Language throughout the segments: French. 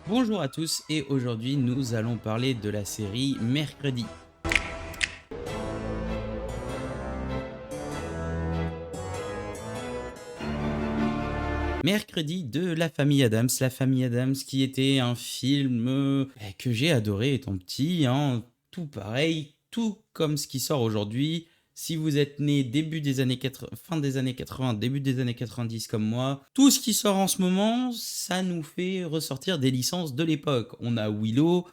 Bonjour à tous et aujourd'hui nous allons parler de la série Mercredi. Mercredi de La Famille Adams. La Famille Adams qui était un film que j'ai adoré étant petit, hein. Tout pareil, tout comme ce qui sort aujourd'hui. Si vous êtes né début des années 80, fin des années 80, début des années 90 comme moi, tout ce qui sort en ce moment, ça nous fait ressortir des licences de l'époque. On a Willow,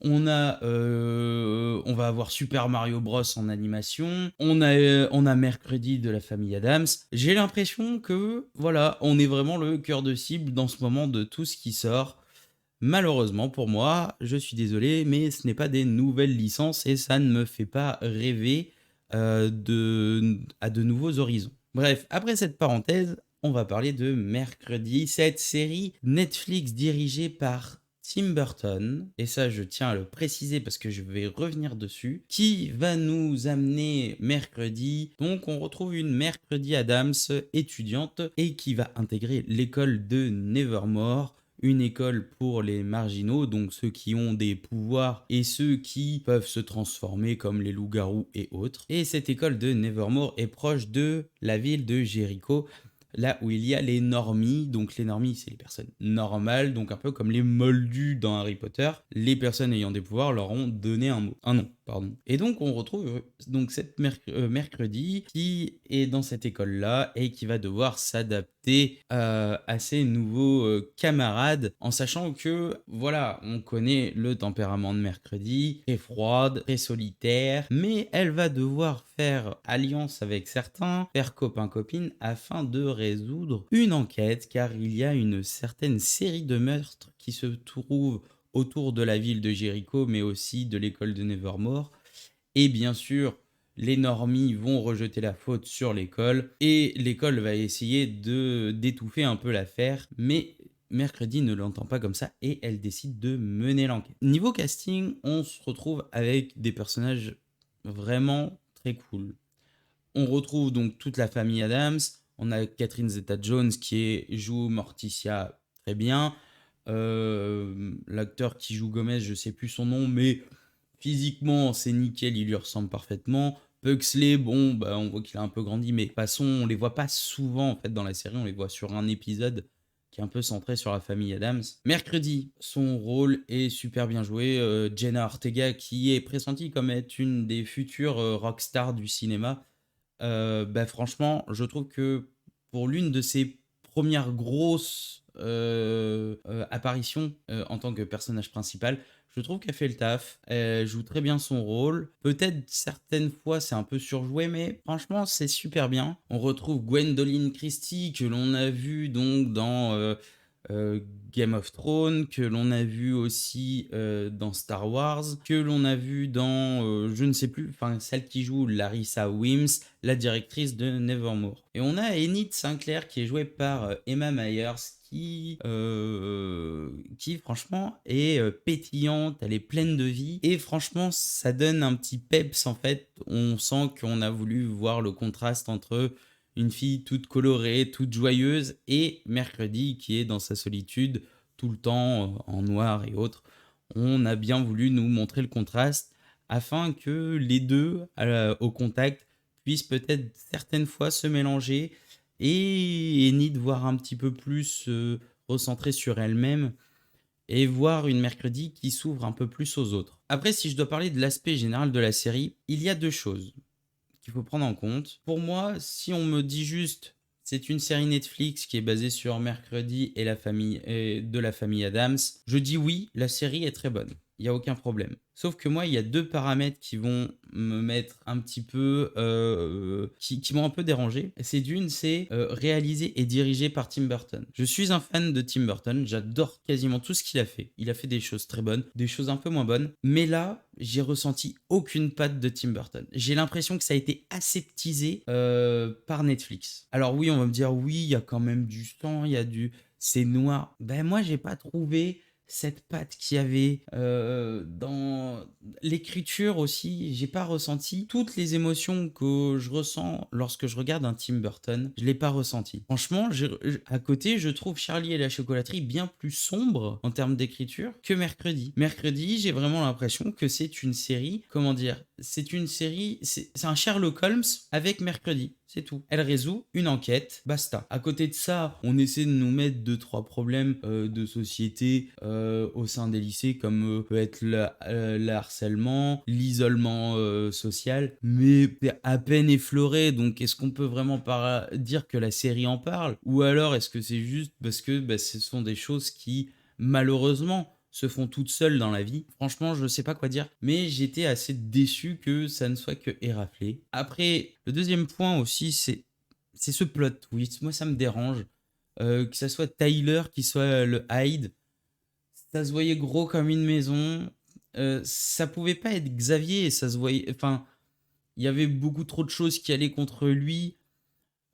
on va avoir Super Mario Bros en animation. On a Mercredi de La Famille Adams. J'ai l'impression que voilà, on est vraiment le cœur de cible dans ce moment de tout ce qui sort. Malheureusement pour moi, je suis désolé, mais ce n'est pas des nouvelles licences et ça ne me fait pas rêver à de nouveaux horizons. Bref, après cette parenthèse, on va parler de Mercredi, cette série Netflix dirigée par Tim Burton, et ça je tiens à le préciser parce que je vais revenir dessus, qui va nous amener mercredi. Donc on retrouve une Mercredi Adams étudiante et qui va intégrer l'école de Nevermore, une école pour les marginaux, donc ceux qui ont des pouvoirs et ceux qui peuvent se transformer comme les loups-garous et autres. Et cette école de Nevermore est proche de la ville de Jericho, là où il y a les normies. Donc les normies, c'est les personnes normales, donc un peu comme les moldus dans Harry Potter. Les personnes ayant des pouvoirs leur ont donné un nom, pardon. Et donc on retrouve donc cette mercredi qui est dans cette école-là et qui va devoir s'adapter à ses nouveaux camarades, en sachant que voilà, on connaît le tempérament de mercredi, très froide, très solitaire, mais elle va devoir faire alliance avec certains, faire copain-copine afin de résoudre une enquête, car il y a une certaine série de meurtres qui se trouvent autour de la ville de Jericho, mais aussi de l'école de Nevermore. Et bien sûr, les normies vont rejeter la faute sur l'école et l'école va essayer de d'étouffer un peu l'affaire, mais Mercredi ne l'entend pas comme ça et elle décide de mener l'enquête. Niveau casting, on se retrouve avec des personnages vraiment très cool. On retrouve donc toute la famille Adams. On a Catherine Zeta-Jones joue Morticia très bien. L'acteur qui joue Gomez, je sais plus son nom, mais physiquement c'est nickel, il lui ressemble parfaitement. Pugsley, bon, bah, on voit qu'il a un peu grandi, mais de toute façon, on les voit pas souvent en fait dans la série, on les voit sur un épisode qui est un peu centré sur la famille Adams. Mercredi, son rôle est super bien joué. Jenna Ortega, qui est pressentie comme être une des futures rockstars du cinéma, bah, franchement, je trouve que pour l'une de ses premières grosses apparitions en tant que personnage principal, je trouve qu'elle fait le taf. Elle joue très bien son rôle. Peut-être certaines fois c'est un peu surjoué, mais franchement c'est super bien. On retrouve Gwendoline Christie que l'on a vu donc dans euh, Game of Thrones, que l'on a vu aussi dans Star Wars, que l'on a vu dans, je ne sais plus, enfin celle qui joue Larissa Wims, la directrice de Nevermore. Et on a Enid Sinclair qui est jouée par Emma Myers, qui franchement est pétillante, elle est pleine de vie et franchement ça donne un petit peps en fait. On sent qu'on a voulu voir le contraste entre une fille toute colorée, toute joyeuse, et Mercredi qui est dans sa solitude tout le temps en noir et autres. On a bien voulu nous montrer le contraste afin que les deux au contact puissent peut-être certaines fois se mélanger et Enid voir un petit peu plus recentrée sur elle-même et voir une Mercredi qui s'ouvre un peu plus aux autres. Après, si je dois parler de l'aspect général de la série, il y a deux choses qu'il faut prendre en compte. Pour moi, si on me dit juste c'est une série Netflix qui est basée sur Mercredi et de la famille Adams, je dis oui, la série est très bonne. Il n'y a aucun problème. Sauf que moi, il y a deux paramètres qui vont me mettre un petit peu, qui m'ont un peu dérangé. C'est d'une, c'est réalisé et dirigé par Tim Burton. Je suis un fan de Tim Burton, j'adore quasiment tout ce qu'il a fait. Il a fait des choses très bonnes, des choses un peu moins bonnes, mais là, j'ai ressenti aucune patte de Tim Burton. J'ai l'impression que ça a été aseptisé par Netflix. Alors oui, on va me dire oui, il y a quand même du sang, il y a du, c'est noir. Ben moi, j'ai pas trouvé cette patte qu'il y avait dans l'écriture aussi, j'ai pas ressenti toutes les émotions que je ressens lorsque je regarde un Tim Burton, je l'ai pas ressenti. Franchement, à côté, je trouve Charlie et la chocolaterie bien plus sombre en termes d'écriture que Mercredi. Mercredi, j'ai vraiment l'impression que c'est une série, comment dire, c'est une série, c'est un Sherlock Holmes avec Mercredi. C'est tout. Elle résout une enquête, basta. À côté de ça, on essaie de nous mettre deux, trois problèmes de société au sein des lycées, comme peut être le harcèlement, l'isolement social, mais c'est à peine effleuré. Donc, est-ce qu'on peut vraiment dire que la série en parle? Ou alors, est-ce que c'est juste parce que bah, ce sont des choses qui, malheureusement, se font toutes seules dans la vie. Franchement, je ne sais pas quoi dire, mais j'étais assez déçu que ça ne soit que éraflé. Après, le deuxième point aussi, c'est ce plot twist. Moi, ça me dérange. Que ça soit Tyler, qui soit le Hyde, ça se voyait gros comme une maison. Ça pouvait pas être Xavier, et ça se voyait. Enfin, il y avait beaucoup trop de choses qui allaient contre lui.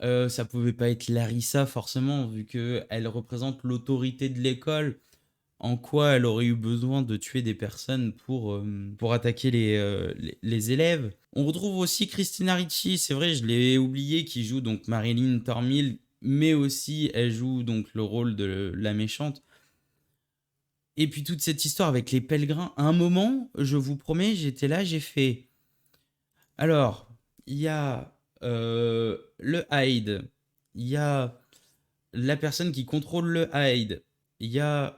Ça pouvait pas être Larissa forcément, vu qu'elle représente l'autorité de l'école. En quoi elle aurait eu besoin de tuer des personnes pour attaquer les élèves. On retrouve aussi Christina Ricci, c'est vrai, je l'ai oublié, qui joue donc Marilyn Thornhill, mais aussi elle joue donc le rôle de la méchante. Et puis toute cette histoire avec les pèlerins, à un moment, je vous promets, j'étais là, j'ai fait... Alors, il y a le Hyde, il y a la personne qui contrôle le Hyde, il y a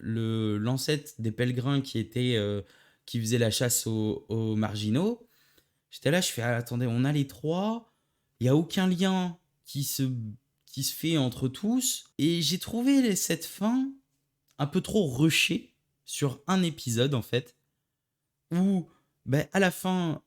l'ancêtre des pèlerins qui faisait la chasse aux marginaux. J'étais là, je fais ah, attendez, on a les trois, il n'y a aucun lien qui se fait entre tous. Et j'ai trouvé cette fin un peu trop rushée sur un épisode en fait, où ben, à la fin,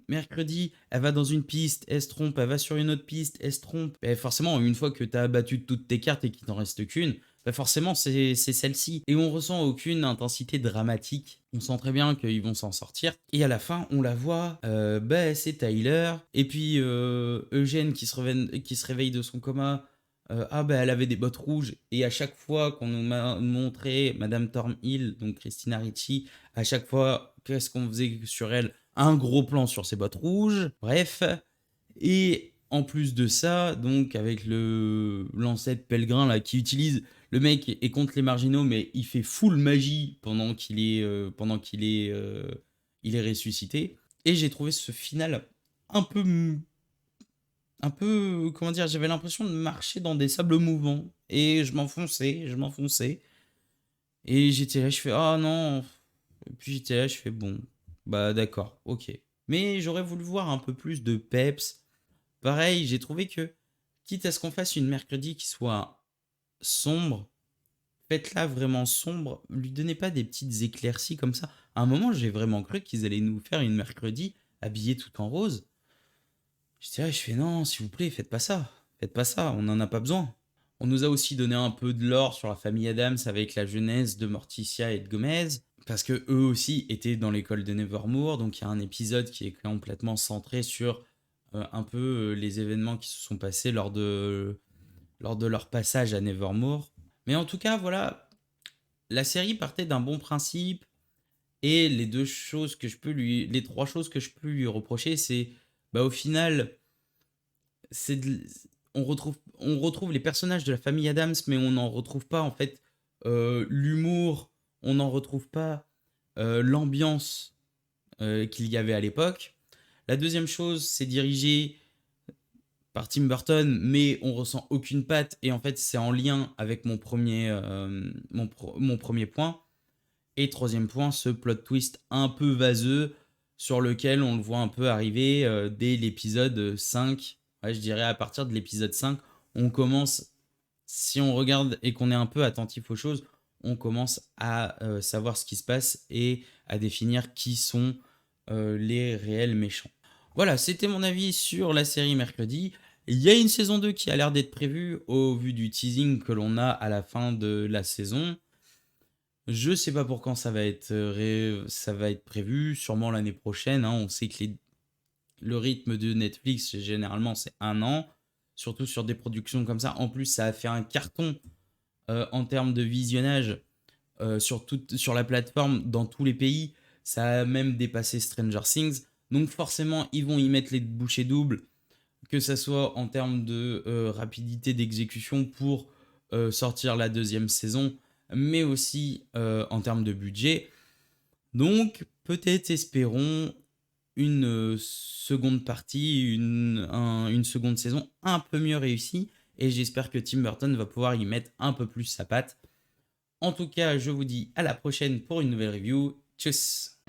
mercredi, elle va dans une piste, elle se trompe, elle va sur une autre piste, elle se trompe. Et forcément, une fois que tu as abattu toutes tes cartes et qu'il t'en reste qu'une, ben forcément, c'est celle-ci. Et on ressent aucune intensité dramatique. On sent très bien qu'ils vont s'en sortir. Et à la fin, on la voit, ben, c'est Tyler. Et puis Eugène qui se réveille de son coma. Ah ben elle avait des bottes rouges et à chaque fois qu'on nous montrait Madame Thornhill, donc Christina Ricci, à chaque fois, qu'est-ce qu'on faisait sur elle? Un gros plan sur ses bottes rouges. Bref. Et en plus de ça, donc avec l'ancêtre pèlerin là qui utilise le mec est contre les marginaux, mais il fait full magie il est ressuscité. Et j'ai trouvé ce final un peu comment dire, j'avais l'impression de marcher dans des sables mouvants et je m'enfonçais et j'étais là, je fais ah non. Et puis j'étais là, je fais bon, bah d'accord, ok. Mais j'aurais voulu voir un peu plus de peps. Pareil, j'ai trouvé que, quitte à ce qu'on fasse une mercredi qui soit sombre, faites-la vraiment sombre, lui donnez pas des petites éclaircies comme ça. À un moment, j'ai vraiment cru qu'ils allaient nous faire une mercredi habillée tout en rose. J'étais là, je fais non, s'il vous plaît, faites pas ça. Faites pas ça, on n'en a pas besoin. On nous a aussi donné un peu de lore sur la famille Adams avec la jeunesse de Morticia et de Gomez, parce que eux aussi étaient dans l'école de Nevermore, donc il y a un épisode qui est complètement centré sur un peu les événements qui se sont passés lors de leur passage à Nevermore. Mais en tout cas, voilà, la série partait d'un bon principe, et les trois choses que je peux lui reprocher, c'est, bah au final, c'est de- on retrouve les personnages de la famille Adams, mais on n'en retrouve pas en fait l'humour, on n'en retrouve pas l'ambiance qu'il y avait à l'époque. La deuxième chose, c'est dirigé par Tim Burton, mais on ressent aucune patte, et en fait c'est en lien avec mon premier point. Et troisième point, ce plot twist un peu vaseux sur lequel on le voit un peu arriver dès l'épisode 5. Ouais, je dirais à partir de l'épisode 5, on commence, si on regarde et qu'on est un peu attentif aux choses, on commence à savoir ce qui se passe et à définir qui sont les réels méchants. Voilà, c'était mon avis sur la série Mercredi. Il y a une saison 2 qui a l'air d'être prévue au vu du teasing que l'on a à la fin de la saison. Je sais pas pour quand ça va être prévu, sûrement l'année prochaine, hein. On sait que le rythme de Netflix, généralement, c'est un an, surtout sur des productions comme ça. En plus, ça a fait un carton en termes de visionnage sur la plateforme dans tous les pays. Ça a même dépassé Stranger Things. Donc forcément, ils vont y mettre les bouchées doubles, que ça soit en termes de rapidité d'exécution pour sortir la deuxième saison, mais aussi en termes de budget. Donc peut-être espérons une seconde partie, une seconde saison un peu mieux réussie, et j'espère que Tim Burton va pouvoir y mettre un peu plus sa patte. En tout cas, je vous dis à la prochaine pour une nouvelle review. Tchuss!